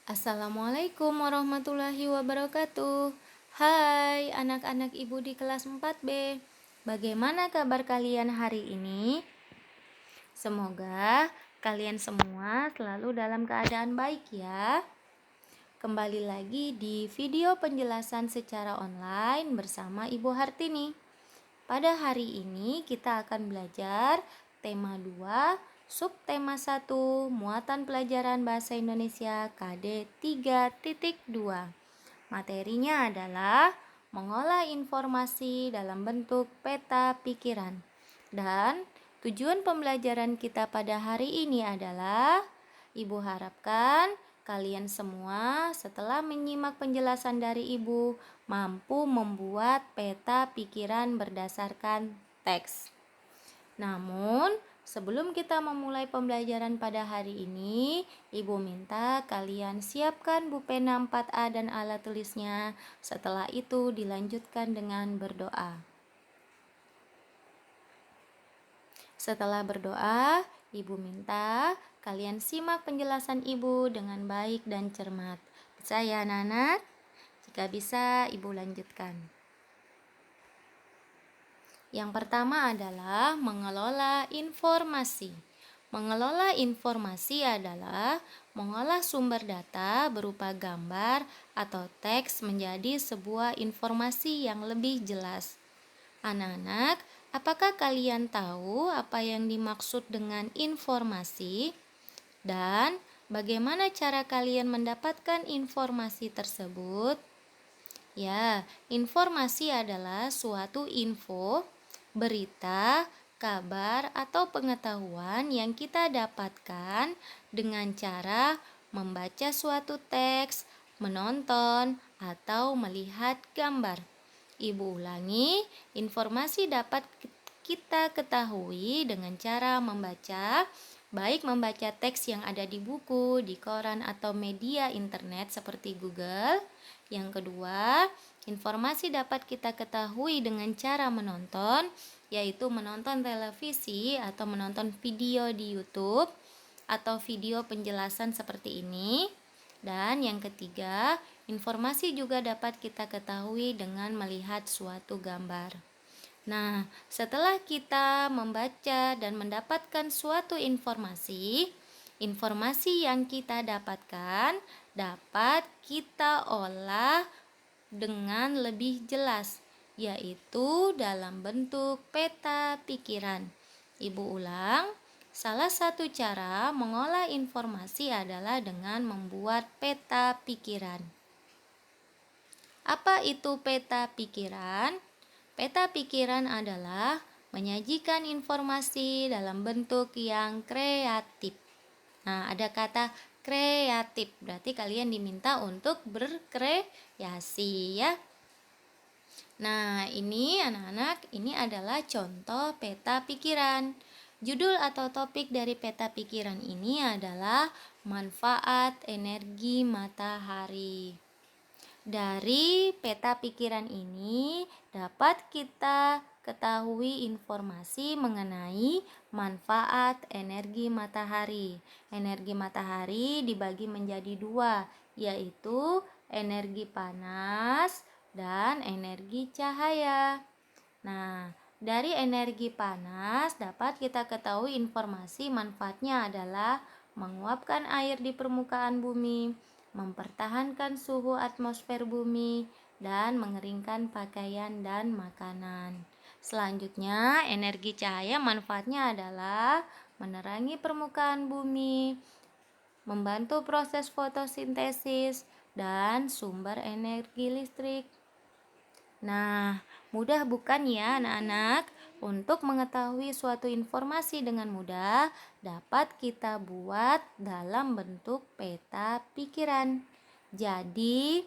Assalamualaikum warahmatullahi wabarakatuh. Hai anak-anak ibu di kelas 4B. Bagaimana kabar kalian hari ini? Semoga kalian semua selalu dalam keadaan baik ya. Kembali lagi di video penjelasan secara online bersama Ibu Hartini. Pada hari ini kita akan belajar tema 2, subtema 1, muatan pelajaran bahasa Indonesia KD 3.2. Materinya adalah mengolah informasi dalam bentuk peta pikiran. Dan tujuan pembelajaran kita pada hari ini adalah Ibu harapkan kalian semua setelah menyimak penjelasan dari Ibu mampu membuat peta pikiran berdasarkan teks. Namun, sebelum kita memulai pembelajaran pada hari ini, Ibu minta kalian siapkan pulpen 4A dan alat tulisnya. Setelah itu dilanjutkan dengan berdoa. Setelah berdoa, Ibu minta kalian simak penjelasan Ibu dengan baik dan cermat. Bisa ya anak-anak? Jika bisa, Ibu lanjutkan. Yang pertama adalah mengelola informasi. Mengelola informasi adalah mengolah sumber data berupa gambar atau teks menjadi sebuah informasi yang lebih jelas. Anak-anak, apakah kalian tahu apa yang dimaksud dengan informasi? Dan bagaimana cara kalian mendapatkan informasi tersebut? Ya, informasi adalah suatu info, berita, kabar, atau pengetahuan yang kita dapatkan dengan cara membaca suatu teks, menonton, atau melihat gambar. Ibu ulangi, informasi dapat kita ketahui dengan cara membaca, baik membaca teks yang ada di buku, di koran, atau media internet seperti Google. Yang kedua, informasi dapat kita ketahui dengan cara menonton, yaitu menonton televisi atau menonton video di YouTube atau video penjelasan seperti ini. Dan yang ketiga, informasi juga dapat kita ketahui dengan melihat suatu gambar. Nah, setelah kita membaca dan mendapatkan suatu informasi, informasi yang kita dapatkan dapat kita olah dengan lebih jelas, yaitu dalam bentuk peta pikiran. Ibu ulang, salah satu cara mengolah informasi adalah dengan membuat peta pikiran. Apa itu peta pikiran? Peta pikiran adalah menyajikan informasi dalam bentuk yang kreatif. Nah, ada kata kreatif, berarti kalian diminta untuk berkreasi ya. Nah, ini anak-anak, ini adalah contoh peta pikiran. Judul atau topik dari peta pikiran ini adalah manfaat energi matahari. Dari peta pikiran ini dapat kita ketahui informasi mengenai manfaat energi matahari. Energi matahari dibagi menjadi dua, yaitu energi panas dan energi cahaya. Nah, dari energi panas dapat kita ketahui informasi manfaatnya adalah menguapkan air di permukaan bumi, mempertahankan suhu atmosfer bumi, dan mengeringkan pakaian dan makanan. Selanjutnya, energi cahaya manfaatnya adalah menerangi permukaan bumi, membantu proses fotosintesis, dan sumber energi listrik. Nah, mudah bukan ya anak-anak? Untuk mengetahui suatu informasi dengan mudah dapat kita buat dalam bentuk peta pikiran. Jadi,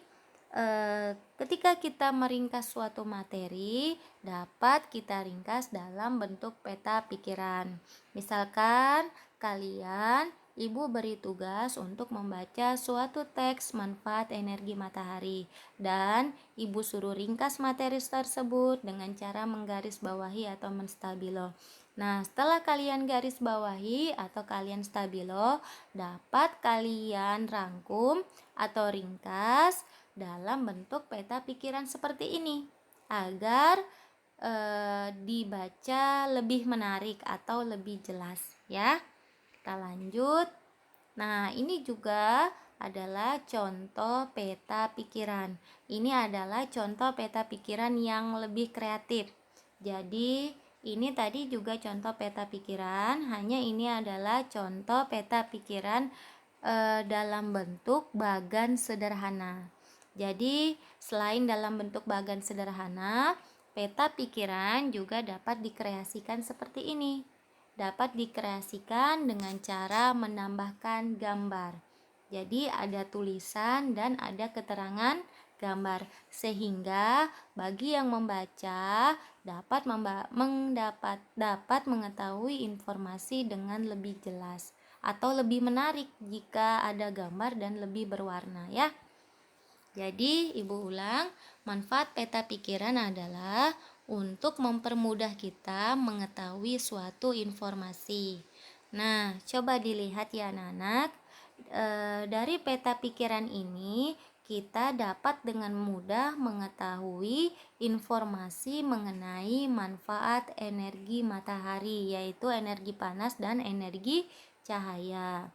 ketika kita meringkas suatu materi dapat kita ringkas dalam bentuk peta pikiran. Misalkan kalian Ibu beri tugas untuk membaca suatu teks manfaat energi matahari dan Ibu suruh ringkas materi tersebut dengan cara menggarisbawahi atau menstabilo. Nah, setelah kalian garis bawahi atau kalian stabilo, dapat kalian rangkum atau ringkas dalam bentuk peta pikiran seperti ini agar dibaca lebih menarik atau lebih jelas ya. Kita lanjut. Nah, ini juga adalah contoh peta pikiran. Ini adalah contoh peta pikiran yang lebih kreatif. Jadi, ini tadi juga contoh peta pikiran, hanya ini adalah contoh peta pikiran dalam bentuk bagan sederhana. Jadi, selain dalam bentuk bagan sederhana, peta pikiran juga dapat dikreasikan seperti ini. Dapat dikreasikan dengan cara menambahkan gambar. Jadi ada tulisan dan ada keterangan gambar sehingga bagi yang membaca dapat mengetahui informasi dengan lebih jelas atau lebih menarik jika ada gambar dan lebih berwarna ya. Jadi, Ibu ulang, manfaat peta pikiran adalah untuk mempermudah kita mengetahui suatu informasi. Nah, coba dilihat ya anak-anak. Dari peta pikiran ini, kita dapat dengan mudah mengetahui informasi mengenai manfaat energi matahari, yaitu energi panas dan energi cahaya.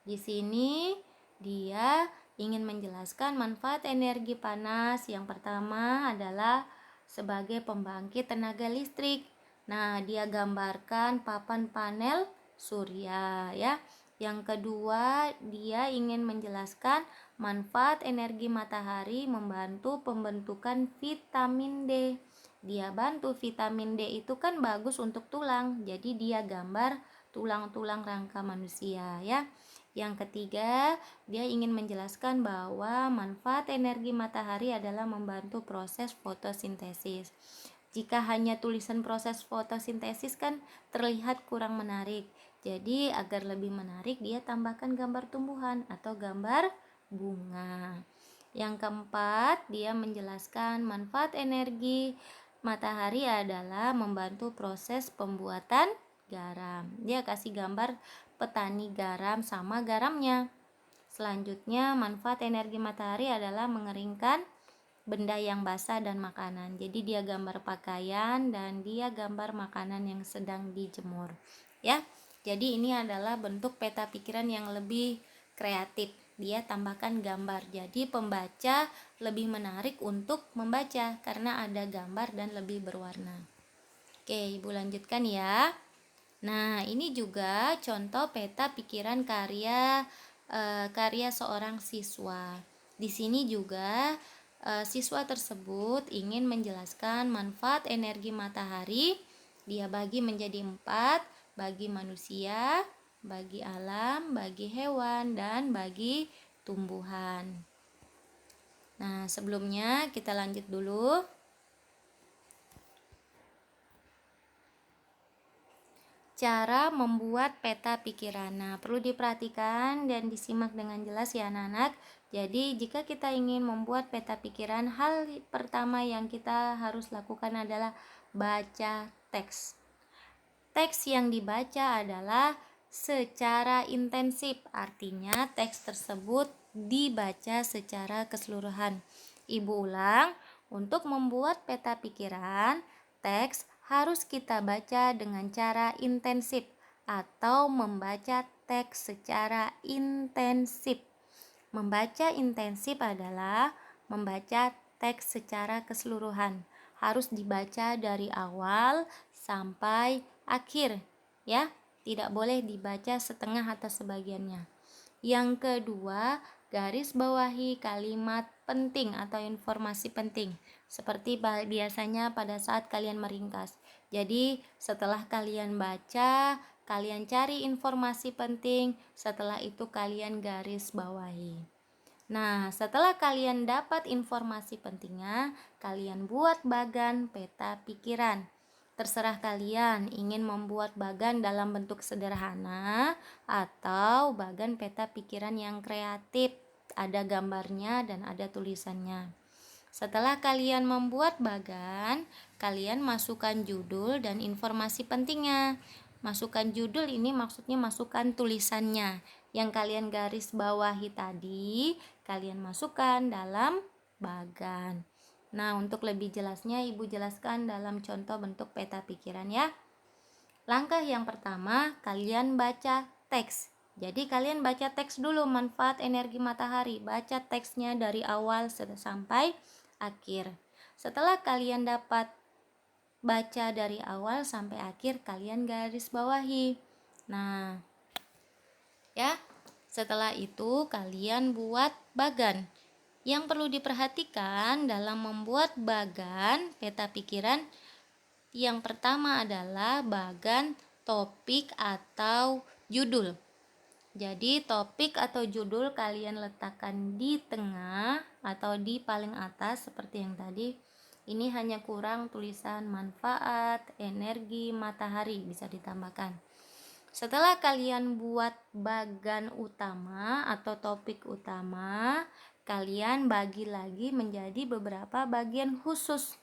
Di sini dia ingin menjelaskan manfaat energi panas. Yang pertama adalah sebagai pembangkit tenaga listrik. Nah, dia gambarkan papan panel surya ya. Yang kedua, dia ingin menjelaskan manfaat energi matahari membantu pembentukan vitamin D. Dia bantu vitamin D itu kan bagus untuk tulang. Jadi dia gambar tulang-tulang rangka manusia ya. Yang ketiga, dia ingin menjelaskan bahwa manfaat energi matahari adalah membantu proses fotosintesis. Jika hanya tulisan proses fotosintesis kan terlihat kurang menarik. Jadi agar lebih menarik dia tambahkan gambar tumbuhan atau gambar bunga. Yang keempat, dia menjelaskan manfaat energi matahari adalah membantu proses pembuatan garam. Dia kasih gambar petani garam sama garamnya. Selanjutnya, manfaat energi matahari adalah mengeringkan benda yang basah dan makanan. Jadi dia gambar pakaian dan dia gambar makanan yang sedang dijemur. Ya. Jadi ini adalah bentuk peta pikiran yang lebih kreatif. Dia tambahkan gambar. Jadi pembaca lebih menarik untuk membaca karena ada gambar dan lebih berwarna. Oke, Ibu lanjutkan ya. Nah, ini juga contoh peta pikiran karya seorang siswa. Di sini juga siswa tersebut ingin menjelaskan manfaat energi matahari. Dia bagi menjadi 4, bagi manusia, bagi alam, bagi hewan, dan bagi tumbuhan. Nah, sebelumnya kita lanjut dulu. Cara membuat peta pikiran. Nah, perlu diperhatikan dan disimak dengan jelas ya anak-anak. Jadi, jika kita ingin membuat peta pikiran, hal pertama yang kita harus lakukan adalah baca teks. Teks yang dibaca adalah secara intensif, artinya teks tersebut dibaca secara keseluruhan. Ibu ulang, untuk membuat peta pikiran, teks harus kita baca dengan cara intensif atau membaca teks secara intensif. Membaca intensif adalah membaca teks secara keseluruhan. Harus dibaca dari awal sampai akhir, ya. Tidak boleh dibaca setengah atau sebagiannya. Yang kedua, garis bawahi kalimat penting atau informasi penting seperti biasanya pada saat kalian meringkas. Jadi, setelah kalian baca, kalian cari informasi penting, setelah itu kalian garis bawahi. Nah, setelah kalian dapat informasi pentingnya, kalian buat bagan peta pikiran. Terserah kalian ingin membuat bagan dalam bentuk sederhana atau bagan peta pikiran yang kreatif, ada gambarnya dan ada tulisannya. Setelah kalian membuat bagan, kalian masukkan judul dan informasi pentingnya. Masukkan judul ini maksudnya masukkan tulisannya. Yang kalian garis bawahi tadi, kalian masukkan dalam bagan. Nah, untuk lebih jelasnya Ibu jelaskan dalam contoh bentuk peta pikiran ya. Langkah yang pertama, kalian baca teks. Jadi kalian baca teks dulu manfaat energi matahari. Baca teksnya dari awal sampai akhir. Setelah kalian dapat baca dari awal sampai akhir, kalian garis bawahi. Nah, ya, setelah itu kalian buat bagan. Yang perlu diperhatikan dalam membuat bagan peta pikiran, yang pertama adalah bagan topik atau judul. Jadi topik atau judul kalian letakkan di tengah atau di paling atas seperti yang tadi. Ini hanya kurang tulisan manfaat energi matahari, bisa ditambahkan. Setelah kalian buat bagan utama atau topik utama, kalian bagi lagi menjadi beberapa bagian khusus.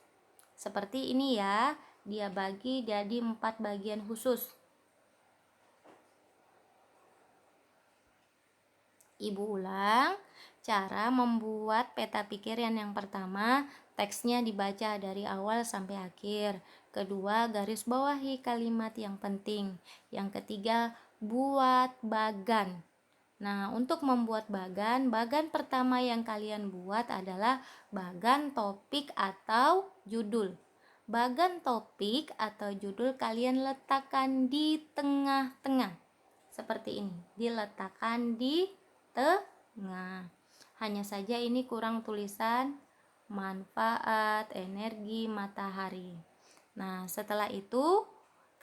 Seperti ini ya, dia bagi jadi 4 bagian khusus. Ibu ulang, cara membuat peta pikiran yang pertama, teksnya dibaca dari awal sampai akhir. Kedua, garis bawahi kalimat yang penting. Yang ketiga, buat bagan. Nah, untuk membuat bagan pertama yang kalian buat adalah bagan topik atau judul. Bagan topik atau judul kalian letakkan di tengah-tengah. Seperti ini, diletakkan di tengah. Hanya saja ini kurang tulisan manfaat energi matahari. Nah, setelah itu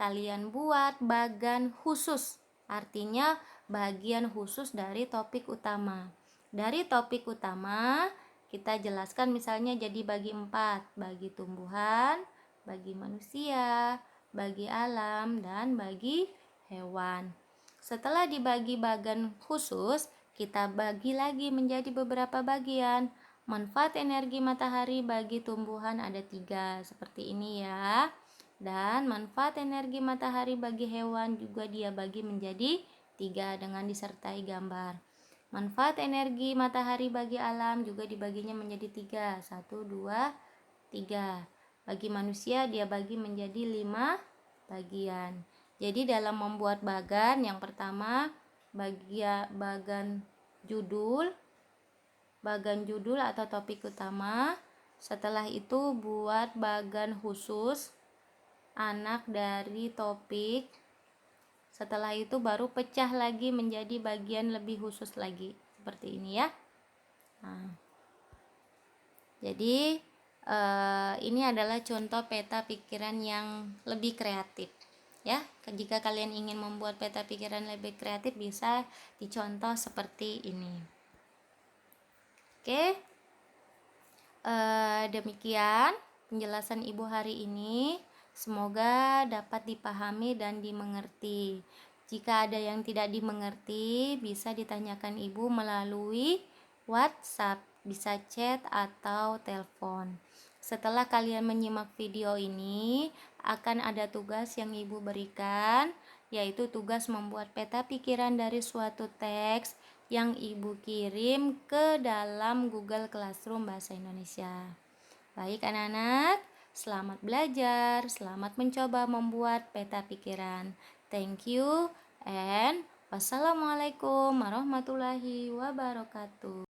kalian buat bagan khusus, artinya bagian khusus dari topik utama. Dari topik utama kita jelaskan misalnya jadi bagi 4, bagi tumbuhan, bagi manusia, bagi alam, dan bagi hewan. Setelah dibagi bagan khusus, kita bagi lagi menjadi beberapa bagian. Manfaat energi matahari bagi tumbuhan ada 3, seperti ini ya. Dan manfaat energi matahari bagi hewan juga dia bagi menjadi 3 dengan disertai gambar. Manfaat energi matahari bagi alam juga dibaginya menjadi 3, 1, 2, 3. Bagi manusia dia bagi menjadi 5 bagian. Jadi dalam membuat bagan, yang pertama bagan judul atau topik utama. Setelah itu buat bagan khusus anak dari topik. Setelah itu baru pecah lagi menjadi bagian lebih khusus lagi, seperti ini ya. Nah, jadi ini adalah contoh peta pikiran yang lebih kreatif ya. Jika kalian ingin membuat peta pikiran lebih kreatif, bisa dicontoh seperti ini. Oke, demikian penjelasan Ibu hari ini. Semoga dapat dipahami dan dimengerti. Jika ada yang tidak dimengerti, bisa ditanyakan Ibu melalui WhatsApp, bisa chat atau telepon. Setelah kalian menyimak video ini, akan ada tugas yang Ibu berikan, yaitu tugas membuat peta pikiran dari suatu teks yang Ibu kirim ke dalam Google Classroom Bahasa Indonesia. Baik anak-anak, selamat belajar, selamat mencoba membuat peta pikiran. Thank you and wassalamualaikum warahmatullahi wabarakatuh.